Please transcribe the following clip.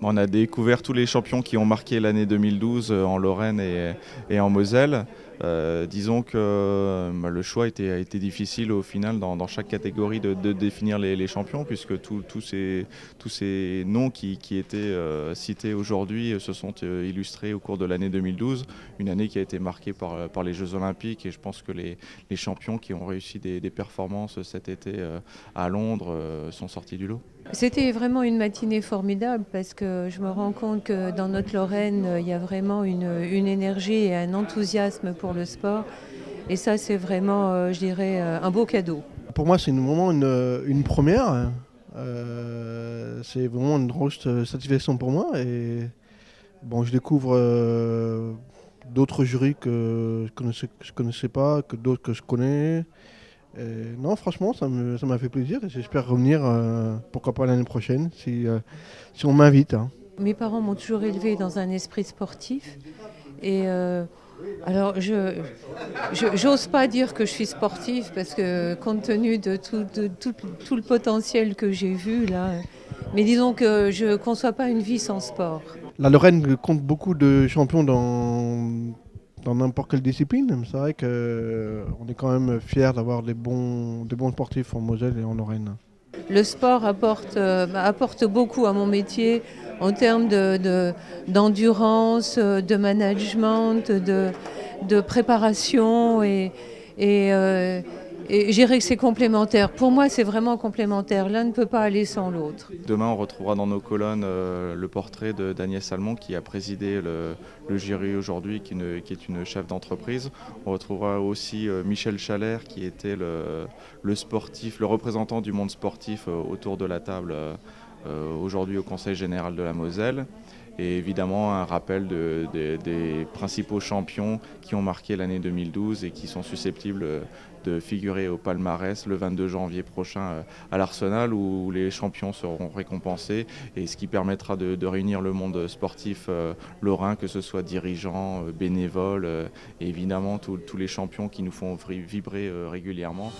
On a découvert tous les champions qui ont marqué l'année 2012 en Lorraine et en Moselle. Disons que le choix a été difficile au final dans chaque catégorie de définir les champions, puisque tous ces noms qui étaient cités aujourd'hui se sont illustrés au cours de l'année 2012, une année qui a été marquée par les Jeux Olympiques, et je pense que les champions qui ont réussi des performances cet été à Londres sont sortis du lot. C'était vraiment une matinée formidable parce que je me rends compte que dans notre Lorraine, il y a vraiment une énergie et un enthousiasme pour le sport. Et ça, c'est vraiment, je dirais, un beau cadeau. Pour moi, c'est vraiment une première. C'est vraiment une grosse satisfaction pour moi. Et bon, je découvre d'autres jurys que je connaissais pas, que d'autres que je connais. Et non, franchement, ça m'a fait plaisir et j'espère revenir, pourquoi pas l'année prochaine, si on m'invite, hein. Mes parents m'ont toujours élevé dans un esprit sportif. Et alors, j'ose pas dire que je suis sportive parce que compte tenu de tout le potentiel que j'ai vu là, mais disons que je ne conçois pas une vie sans sport. La Lorraine compte beaucoup de champions dans n'importe quelle discipline. C'est vrai qu'on est quand même fiers d'avoir des bons sportifs en Moselle et en Lorraine. Le sport apporte beaucoup à mon métier en termes d'endurance, de management, de préparation et je dirais que c'est complémentaire. Pour moi, c'est vraiment complémentaire. L'un ne peut pas aller sans l'autre. Demain, on retrouvera dans nos colonnes le portrait d'Agnès Salmon qui a présidé le jury aujourd'hui, qui est une chef d'entreprise. On retrouvera aussi Michel Chalère qui était le sportif, le représentant du monde sportif autour de la table aujourd'hui au Conseil général de la Moselle. Et évidemment un rappel des principaux champions qui ont marqué l'année 2012 et qui sont susceptibles de figurer au palmarès le 22 janvier prochain à l'Arsenal, où les champions seront récompensés, et ce qui permettra de réunir le monde sportif lorrain, que ce soit dirigeants, bénévoles et évidemment tous les champions qui nous font vibrer régulièrement.